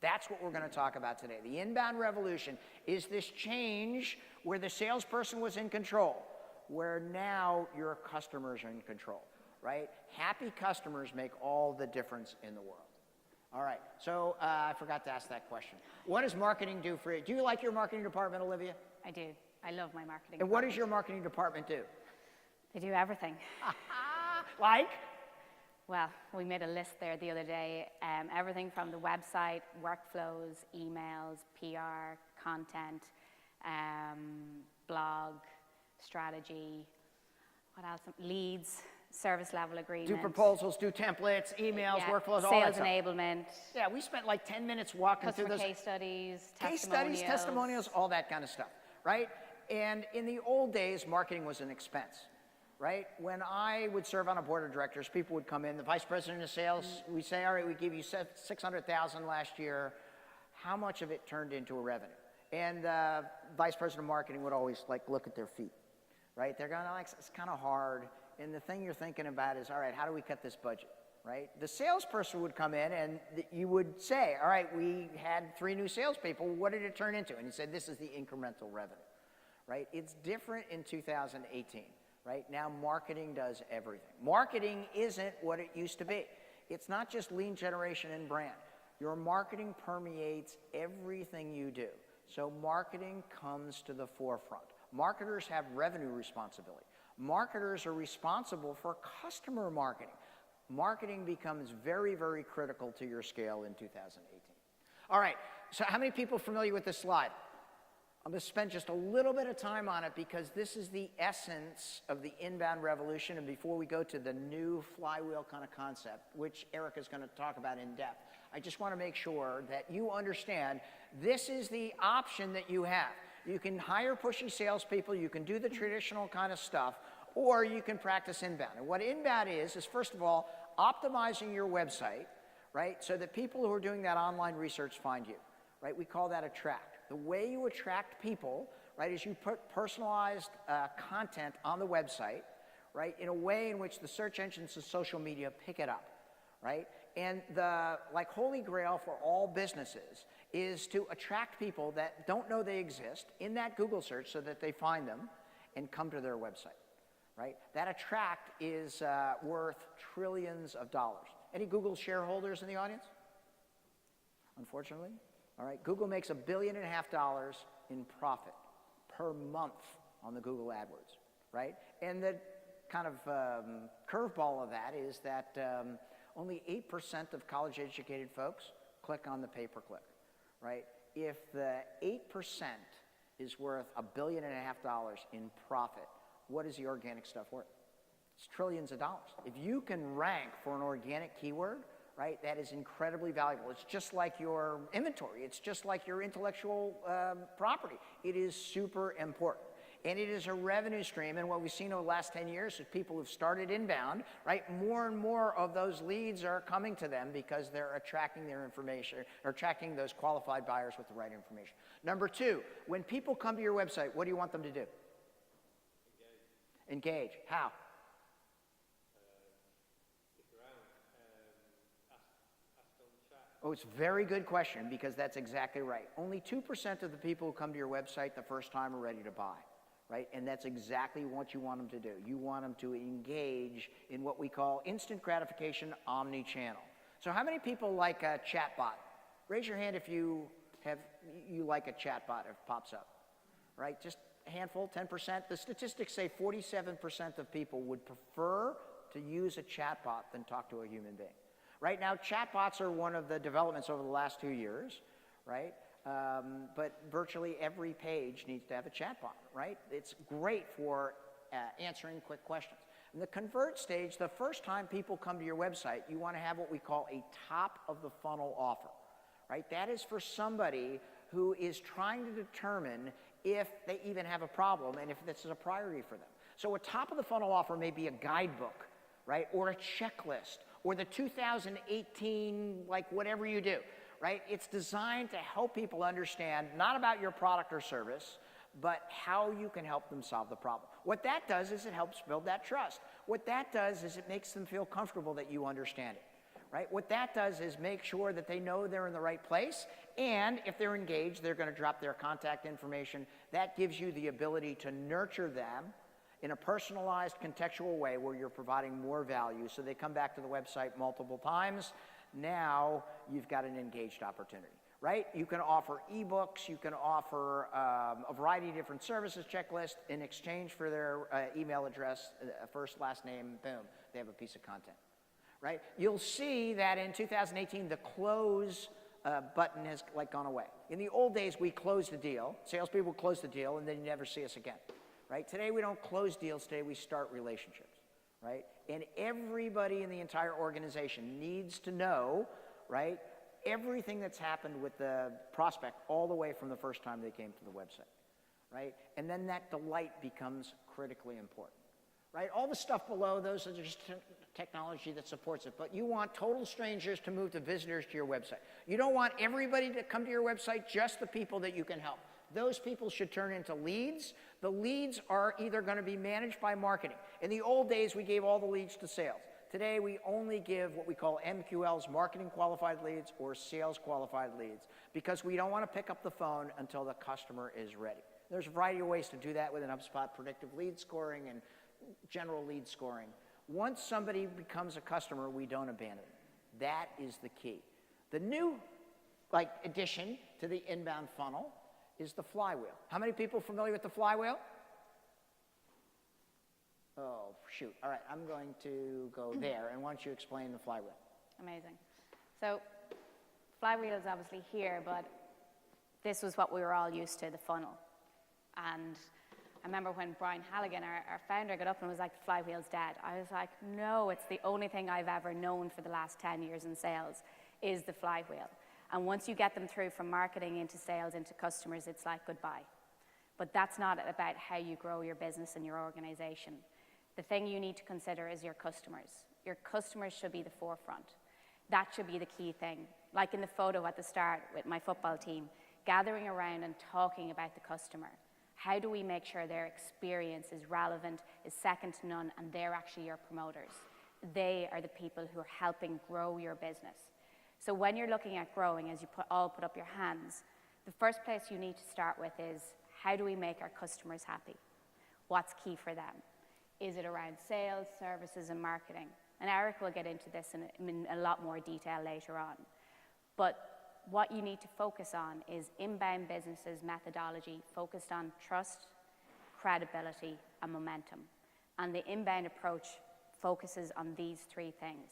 That's what we're going to talk about today. The inbound revolution is this change where the salesperson was in control, where now your customers are in control, right? Happy customers make all the difference in the world. All right, so I forgot to ask that question. What does marketing do for you? Do you like your marketing department, Olivia? I do. I love my marketing And what does your marketing department do? They do everything. Like? Well, we made a list there the other day. Everything from the website, workflows, emails, PR, content, blog, strategy, what else? Leads, service level agreements. Do proposals, do templates, emails, workflows, all that Sales stuff. enablement. Yeah, we spent like 10 minutes walking through those. Case studies, testimonials, all that kind of stuff, right? And in the old days, marketing was an expense, right? When I would serve on a board of directors, people would come in, the vice president of sales, we say, all right, we give you $600,000 last year. How much of it turned into a revenue? And vice president of marketing would always like look at their feet, right? They're going, like, it's kind of hard. And the thing you're thinking about is, all right, how do we cut this budget, right? The salesperson would come in and you would say, all right, we had 3 new salespeople. What did it turn into? And he said, this is the incremental revenue, right? It's different in 2018, right? Now marketing does everything. Marketing isn't what it used to be. It's not just lead generation and brand. Your marketing permeates everything you do. So marketing comes to the forefront. Marketers have revenue responsibility. Marketers are responsible for customer marketing. Marketing becomes very, very critical to your scale in 2018. All right, so how many people are familiar with this slide? I'm going to spend just a little bit of time on it because this is the essence of the inbound revolution. And before we go to the new flywheel kind of concept, which Eric is going to talk about in depth, I just want to make sure that you understand this is the option that you have. You can hire pushy salespeople, you can do the traditional kind of stuff, or you can practice inbound. And what inbound is first of all, optimizing your website, right, so that people who are doing that online research find you, right? We call that attract. The way you attract people, right, is you put personalized content on the website, right, in a way in which the search engines and social media pick it up, right? And the like holy grail for all businesses is to attract people that don't know they exist in that Google search so that they find them and come to their website, right? That attract is worth trillions of dollars. Any Google shareholders in the audience? Unfortunately. All right, Google makes $1.5 billion in profit per month on the Google AdWords, right? And the kind of curveball of that is that only 8% of college-educated folks click on the pay-per-click, right? If the 8% is worth $1.5 billion in profit, what is the organic stuff worth? It's trillions of dollars. If you can rank for an organic keyword, right, that is incredibly valuable. It's just like your inventory. It's just like your intellectual property. It is super important. And it is a revenue stream, and what we've seen over the last 10 years is people who've started inbound, right, more and more of those leads are coming to them because they're attracting their information, or attracting those qualified buyers with the right information. Number 2, when people come to your website, what do you want them to do? Engage. How? Oh, it's a very good question because that's exactly right. Only 2% of the people who come to your website the first time are ready to buy. Right? And that's exactly what you want them to do. You want them to engage in what we call instant gratification omni-channel. So how many people like a chatbot? Raise your hand if you like a chatbot if it pops up. Right? Just a handful, 10%. The statistics say 47% of people would prefer to use a chatbot than talk to a human being. Right now, chatbots are one of the developments over the last 2 years, right? But virtually every page needs to have a chatbot, right? It's great for answering quick questions. In the convert stage, the first time people come to your website, you want to have what we call a top-of-the-funnel offer, right? That is for somebody who is trying to determine if they even have a problem and if this is a priority for them. So a top-of-the-funnel offer may be a guidebook, right, or a checklist, or the 2018, like whatever you do. Right? It's designed to help people understand not about your product or service, but how you can help them solve the problem. What that does is it helps build that trust. What that does is it makes them feel comfortable that you understand it. right? What that does is make sure that they know they're in the right place, and if they're engaged, they're going to drop their contact information. That gives you the ability to nurture them in a personalized, contextual way where you're providing more value, so they come back to the website multiple times. Now you've got an engaged opportunity, right? You can offer ebooks, you can offer a variety of different services checklist in exchange for their email address, first, last name, boom, they have a piece of content, right? You'll see that in 2018, the close button has gone away. In the old days, we closed the deal. Salespeople close the deal, and then you never see us again, right? Today, we don't close deals. Today, we start relationships, right? And everybody in the entire organization needs to know, right, everything that's happened with the prospect all the way from the first time they came to the website, right? And then that delight becomes critically important, right? All the stuff below, those are just technology that supports it, but you want total strangers to move to visitors to your website. You don't want everybody to come to your website, just the people that you can help. Those people should turn into leads. The leads are either going to be managed by marketing. In the old days, we gave all the leads to sales. Today, we only give what we call MQLs, marketing qualified leads, or sales qualified leads, because we don't want to pick up the phone until the customer is ready. There's a variety of ways to do that within HubSpot, predictive lead scoring and general lead scoring. Once somebody becomes a customer, we don't abandon them. That is the key. The new addition to the inbound funnel is the flywheel. How many people are familiar with the flywheel? Oh, shoot. All right, I'm going to go there, and why don't you explain the flywheel? Amazing. So flywheel is obviously here, but this was what we were all used to, the funnel. And I remember when Brian Halligan, our founder, got up and was like, the flywheel's dead. I was like, no, it's the only thing I've ever known for the last 10 years in sales is the flywheel. And once you get them through from marketing into sales, into customers, it's like goodbye. But that's not about how you grow your business and your organization. The thing you need to consider is your customers. Your customers should be the forefront. That should be the key thing. Like in the photo at the start with my football team, gathering around and talking about the customer. How do we make sure their experience is relevant, is second to none, and they're actually your promoters? They are the people who are helping grow your business. So when you're looking at growing, as you all put up your hands, the first place you need to start with is, how do we make our customers happy? What's key for them? Is it around sales, services, and marketing? And Eric will get into this in a lot more detail later on. But what you need to focus on is inbound businesses methodology focused on trust, credibility, and momentum. And the inbound approach focuses on these three things.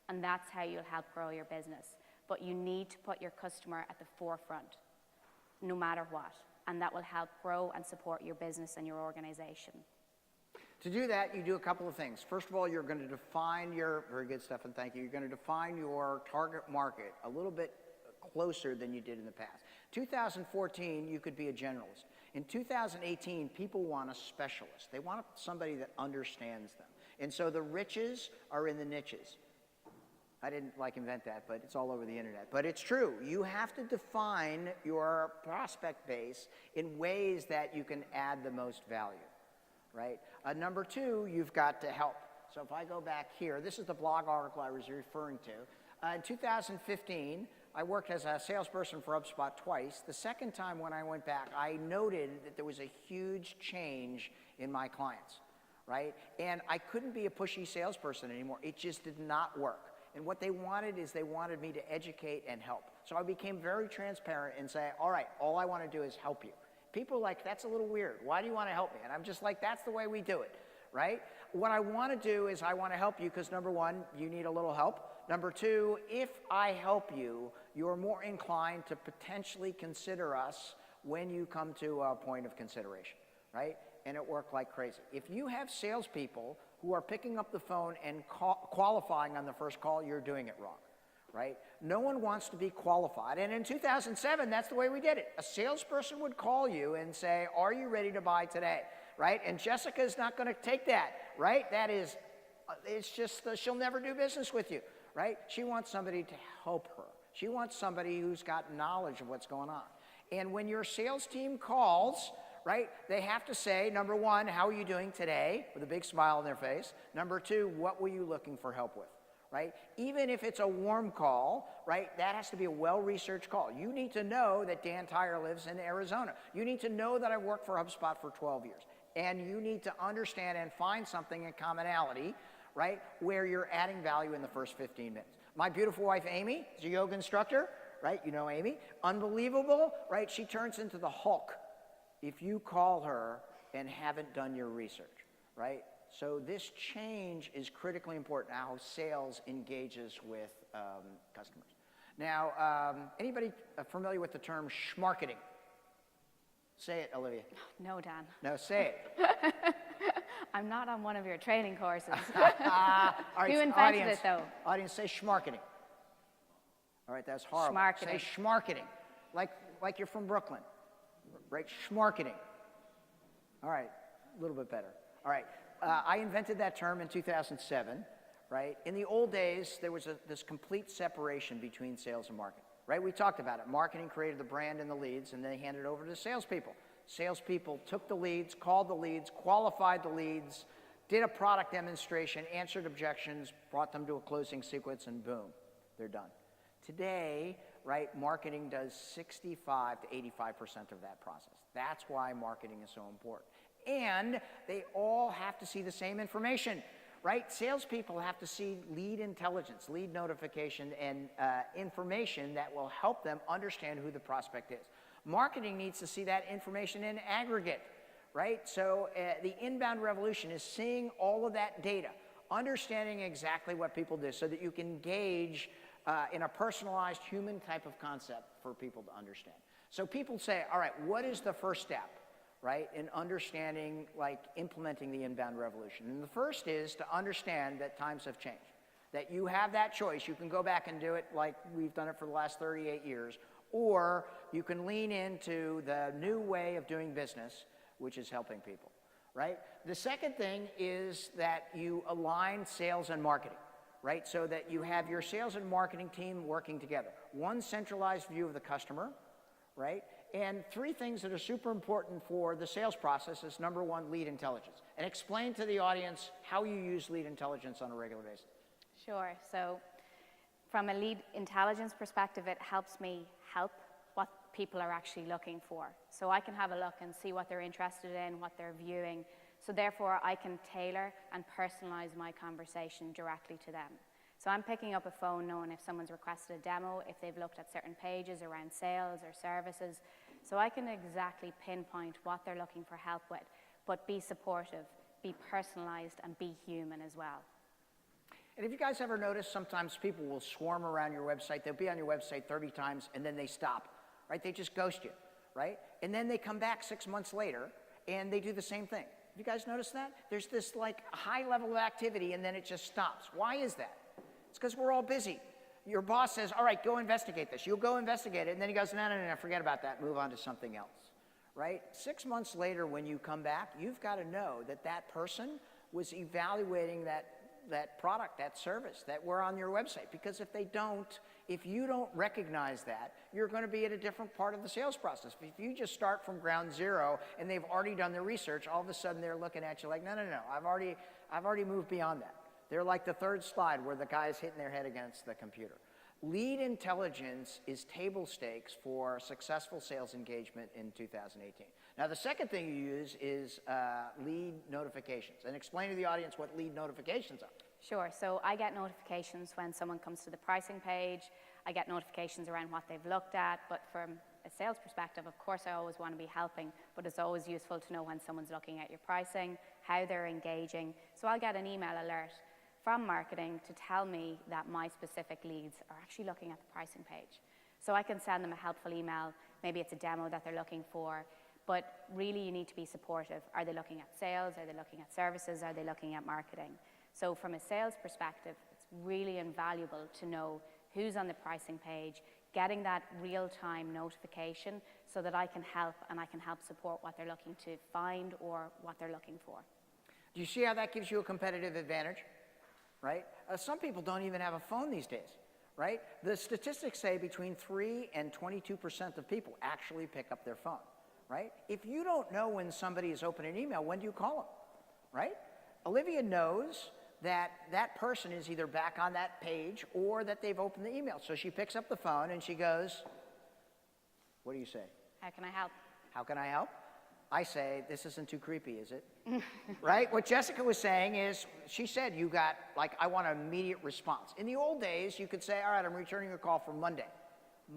And that's how you'll help grow your business. But you need to put your customer at the forefront, no matter what. And that will help grow and support your business and your organization. To do that, you do a couple of things. First of all, you're going to define your, very good, Stefan, thank you. You're going to define your target market a little bit closer than you did in the past. 2014, you could be a generalist. In 2018, people want a specialist. They want somebody that understands them. And so the riches are in the niches. I didn't invent that, but it's all over the internet. But it's true. You have to define your prospect base in ways that you can add the most value, right? Number two, you've got to help. So if I go back here, this is the blog article I was referring to. In 2015, I worked as a salesperson for HubSpot twice. The second time when I went back, I noted that there was a huge change in my clients, right? And I couldn't be a pushy salesperson anymore. It just did not work. And what they wanted is they wanted me to educate and help. So I became very transparent and say, all right, all I want to do is help you. People are like, that's a little weird. Why do you want to help me? And I'm just like, that's the way we do it, right? What I want to do is I want to help you because, number one, you need a little help. Number two, if I help you, you're more inclined to potentially consider us when you come to a point of consideration, right? And it worked like crazy. If you have salespeople who are picking up the phone and qualifying on the first call, you're doing it wrong, right? No one wants to be qualified. And in 2007, that's the way we did it. A salesperson would call you and say, are you ready to buy today, right? And Jessica's not going to take that, right? That is, it's just, she'll never do business with you, right? She wants somebody to help her. She wants somebody who's got knowledge of what's going on. And when your sales team calls, right, they have to say, number one, how are you doing today, with a big smile on their face. Number two, what were you looking for help with, right? Even if it's a warm call, right, that has to be a well-researched call. You need to know that Dan Tyre lives in Arizona. You need to know that I worked for HubSpot for 12 years. And you need to understand and find something in commonality, right, where you're adding value in the first 15 minutes. My beautiful wife, Amy, is a yoga instructor, right? You know Amy. Unbelievable, right? She turns into the Hulk if you call her and haven't done your research, right? So this change is critically important, how sales engages with customers. Now, anybody familiar with the term schmarketing? Say it, Olivia. No, Dan. No, say it. I'm not on one of your training courses. All right, Who invented audience, it, though? Audience, say schmarketing. All right, that's horrible. Schmarketing. Say schmarketing, like you're from Brooklyn, right? Schmarketing. All right, a little bit better. All right, I invented that term in 2007, right? In the old days, there was this complete separation between sales and marketing, right? We talked about it. Marketing created the brand and the leads, and then they handed it over to the salespeople. Salespeople took the leads, called the leads, qualified the leads, did a product demonstration, answered objections, brought them to a closing sequence, and boom, they're done. Today, right, marketing does 65 to 85% of that process. That's why marketing is so important. And they all have to see the same information, right? Salespeople have to see lead intelligence, lead notification, and information that will help them understand who the prospect is. Marketing needs to see that information in aggregate, right? So the inbound revolution is seeing all of that data, understanding exactly what people do so that you can gauge in a personalized human type of concept for people to understand. So people say, all right, what is the first step, right, in understanding, like, implementing the inbound revolution? And the first is to understand that times have changed, that you have that choice. You can go back and do it like we've done it for the last 38 years, or you can lean into the new way of doing business, which is helping people, right? The second thing is that you align sales and marketing, right? So that you have your sales and marketing team working together. One centralized view of the customer, right? And three things that are super important for the sales process is, number one, lead intelligence. And explain to the audience how you use lead intelligence on a regular basis. Sure. So from a lead intelligence perspective, it helps me help what people are actually looking for. So I can have a look and see what they're interested in, what they're viewing. So therefore, I can tailor and personalize my conversation directly to them. So I'm picking up a phone knowing if someone's requested a demo, if they've looked at certain pages around sales or services. So I can exactly pinpoint what they're looking for help with, but be supportive, be personalized, and be human as well. And have you guys ever noticed sometimes people will swarm around your website? They'll be on your website 30 times and then they stop, right? They just ghost you, right? And then they come back 6 months later and they do the same thing. Have you guys noticed that? There's this like high level of activity and then it just stops. Why is that? It's because we're all busy. Your boss says, all right, go investigate this. You'll go investigate it. And then he goes, no, forget about that. Move on to something else, right? 6 months later when you come back, you've got to know that that person was evaluating that product, that service that were on your website. Because if you don't recognize that, you're going to be at a different part of the sales process. If you just start from ground zero and they've already done their research, all of a sudden they're looking at you like, no, I've already moved beyond that. They're like the third slide where the guy's hitting their head against the computer. Lead intelligence is table stakes for successful sales engagement in 2018. Now, the second thing you use is lead notifications. And explain to the audience what lead notifications are. Sure. So I get notifications when someone comes to the pricing page. I get notifications around what they've looked at. But from a sales perspective, of course, I always want to be helping. But it's always useful to know when someone's looking at your pricing, how they're engaging. So I'll get an email alert from marketing to tell me that my specific leads are actually looking at the pricing page. So I can send them a helpful email. Maybe it's a demo that they're looking for. But really, you need to be supportive. Are they looking at sales? Are they looking at services? Are they looking at marketing? So from a sales perspective, it's really invaluable to know who's on the pricing page, getting that real-time notification so that I can help and I can help support what they're looking to find or what they're looking for. Do you see how that gives you a competitive advantage, right? Some people don't even have a phone these days, right? The statistics say between 3 and 22% of people actually pick up their phone, right? If you don't know when somebody is opening an email, when do you call them, right? Olivia knows that that person is either back on that page or that they've opened the email. So she picks up the phone and she goes, what do you say? How can I help? How can I help? I say, this isn't too creepy, is it? Right? What Jessica was saying is, she said, you got, like, I want an immediate response. In the old days, you could say, all right, I'm returning your call for Monday.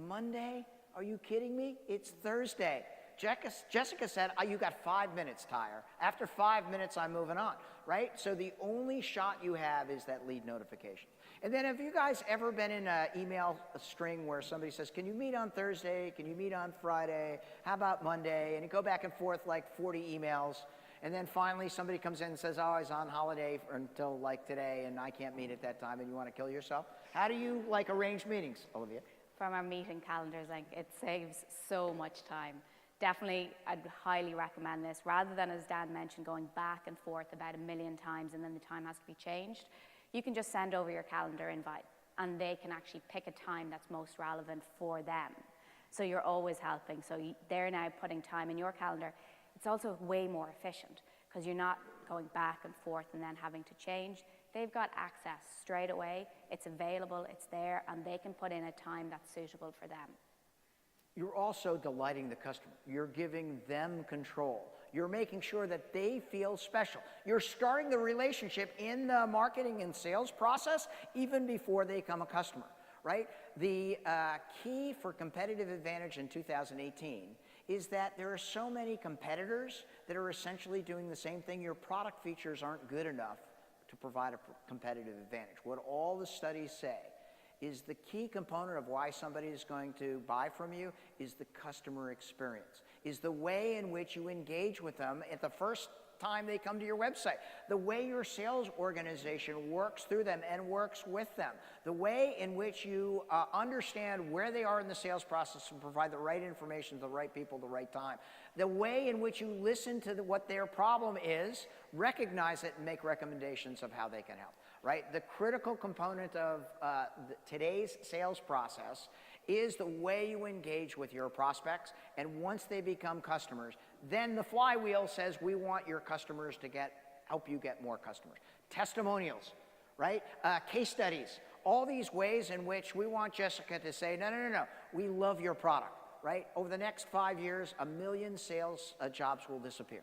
Monday? Are you kidding me? It's Thursday. Jessica said, you got 5 minutes, Tyre. After 5 minutes, I'm moving on, right? So the only shot you have is that lead notification. And then have you guys ever been in an email string where somebody says, can you meet on Thursday? Can you meet on Friday? How about Monday? And you go back and forth like 40 emails. And then finally somebody comes in and says, oh, I was on holiday until like today and I can't meet at that time, and you want to kill yourself? How do you like arrange meetings, Olivia? From our meeting calendars, like, it saves so much time. Definitely, I'd highly recommend this. Rather than, as Dan mentioned, going back and forth about 1 million times and then the time has to be changed, you can just send over your calendar invite and they can actually pick a time that's most relevant for them. So you're always helping. So they're now putting time in your calendar. It's also way more efficient because you're not going back and forth and then having to change. They've got access straight away. It's available, it's there, and they can put in a time that's suitable for them. You're also delighting the customer. You're giving them control. You're making sure that they feel special. You're starting the relationship in the marketing and sales process even before they become a customer, right? The key for competitive advantage in 2018 is that there are so many competitors that are essentially doing the same thing. Your product features aren't good enough to provide a competitive advantage. What all the studies say is the key component of why somebody is going to buy from you is the customer experience, is the way in which you engage with them at the first time they come to your website, the way your sales organization works through them and works with them, the way in which you understand where they are in the sales process and provide the right information to the right people at the right time, the way in which you listen to what their problem is, recognize it, and make recommendations of how they can help. Right? The critical component of today's sales process is the way you engage with your prospects, and once they become customers, then the flywheel says we want your customers to help you get more customers. Testimonials, right? Case studies, all these ways in which we want Jessica to say, no, we love your product, right? Over the next 5 years, 1 million sales jobs will disappear.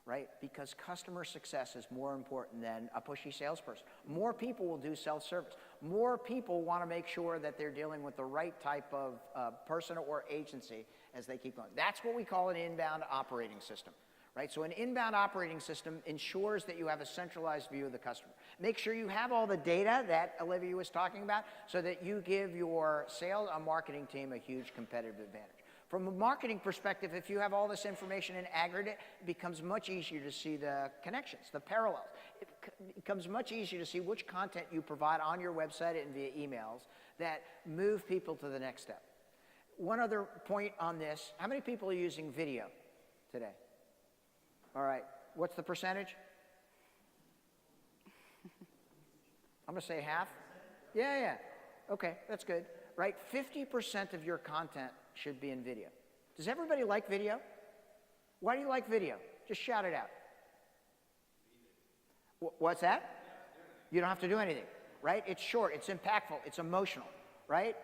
Right? Because customer success is more important than a pushy salesperson. More people will do self-service. More people want to make sure that they're dealing with the right type of person or agency as they keep going. That's what we call an inbound operating system. Right? So an inbound operating system ensures that you have a centralized view of the customer. Make sure you have all the data that Olivia was talking about so that you give your sales and marketing team a huge competitive advantage. From a marketing perspective, if you have all this information in aggregate, it becomes much easier to see the connections, the parallels. It becomes much easier to see which content you provide on your website and via emails that move people to the next step. One other point on this, how many people are using video today? All right, what's the percentage? I'm gonna say half. Yeah, okay, that's good. Right, 50% of your content should be in video. Does everybody like video? Why do you like video? Just shout it out. What's that? You don't have to do anything, right? It's short, it's impactful, it's emotional, right?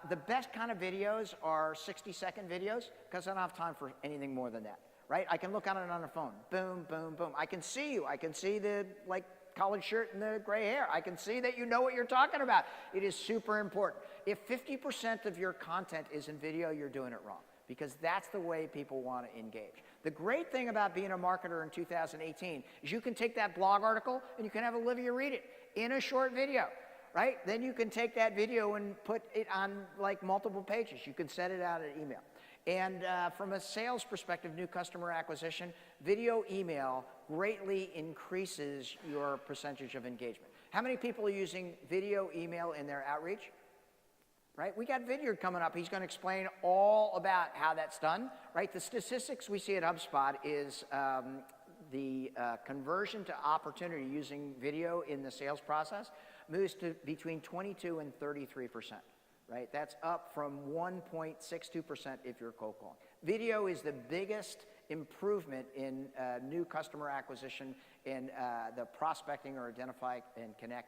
The best kind of videos are 60-second videos because I don't have time for anything more than that, right? I can look at it on a phone. Boom, boom, boom. I can see you. I can see the collared shirt and the gray hair. I can see that you know what you're talking about. It is super important. If 50% of your content is in video, you're doing it wrong because that's the way people want to engage. The great thing about being a marketer in 2018 is you can take that blog article and you can have Olivia read it in a short video, right? Then you can take that video and put it on like multiple pages. You can send it out in email. And from a sales perspective, new customer acquisition, video email greatly increases your percentage of engagement. How many people are using video email in their outreach? Right? We got Vidyard coming up. He's going to explain all about how that's done. Right? The statistics we see at HubSpot is the conversion to opportunity using video in the sales process moves to between 22 and 33%. Right? That's up from 1.62% if you're cold calling. Video is the biggest improvement in new customer acquisition, in the prospecting or identify and connect